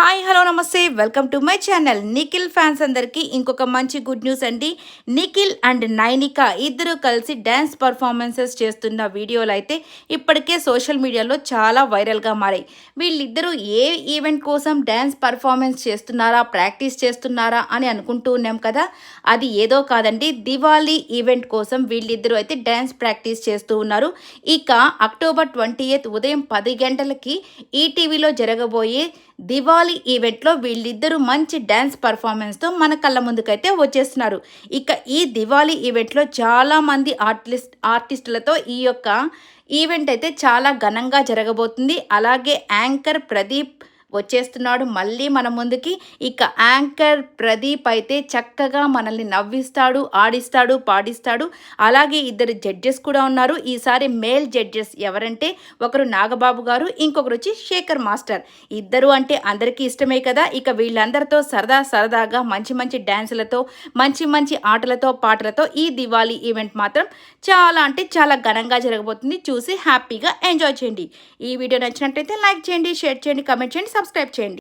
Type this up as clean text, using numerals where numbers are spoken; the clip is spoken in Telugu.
హాయ్ హలో నమస్తే welcome to my channel. Nikhil fans అందరికీ ఇంకొక మంచి గుడ్ న్యూస్ అండి. నిఖిల్ అండ్ నైనిక ఇద్దరు కలిసి డ్యాన్స్ పర్ఫార్మెన్సెస్ చేస్తున్న వీడియోలు అయితే ఇప్పటికే సోషల్ మీడియాలో చాలా వైరల్గా మారాయి. వీళ్ళిద్దరూ ఏ ఈవెంట్ కోసం డ్యాన్స్ పర్ఫార్మెన్స్ చేస్తున్నారా, ప్రాక్టీస్ చేస్తున్నారా అని అనుకుంటూ ఉన్నాం కదా. అది ఏదో కాదండి, దివాళీ ఈవెంట్ కోసం వీళ్ళిద్దరూ అయితే డ్యాన్స్ ప్రాక్టీస్ చేస్తూ ఉన్నారు. ఇక అక్టోబర్ 20th ఉదయం 10 గంటలకి ఈటీవీలో జరగబోయే దివాళీ ఈవెంట్లో వీళ్ళిద్దరూ మంచి డ్యాన్స్ పర్ఫార్మెన్స్తో మన కళ్ళ ముందుకైతే వచ్చేస్తున్నారు. ఇక ఈ దివాళీ ఈవెంట్లో చాలామంది ఆర్టిస్టులతో ఈ యొక్క ఈవెంట్ అయితే చాలా ఘనంగా జరగబోతుంది. అలాగే యాంకర్ ప్రదీప్ వచ్చేస్తున్నాడు మళ్ళీ మన ముందుకి. ఇక యాంకర్ ప్రదీప్ అయితే చక్కగా మనల్ని నవ్విస్తాడు, ఆడిస్తాడు, పాడిస్తాడు. అలాగే ఇద్దరు జడ్జెస్ కూడా ఉన్నారు. ఈసారి మేల్ జడ్జెస్ ఎవరంటే ఒకరు నాగబాబు గారు, ఇంకొకరు వచ్చి శేఖర్ మాస్టర్. ఇద్దరు అంటే అందరికీ ఇష్టమే కదా. ఇక వీళ్ళందరితో సరదాగా మంచి మంచి డ్యాన్సులతో, మంచి మంచి ఆటలతో, పాటలతో ఈ దివాళీ ఈవెంట్ మాత్రం చాలా అంటే చాలా ఘనంగా జరగబోతుంది. చూసి హ్యాపీగా ఎంజాయ్ చేయండి. ఈ వీడియో నచ్చినట్లయితే లైక్ చేయండి, షేర్ చేయండి, కామెంట్ చేయండి, సబ్స్క్రైబ్ చేయండి.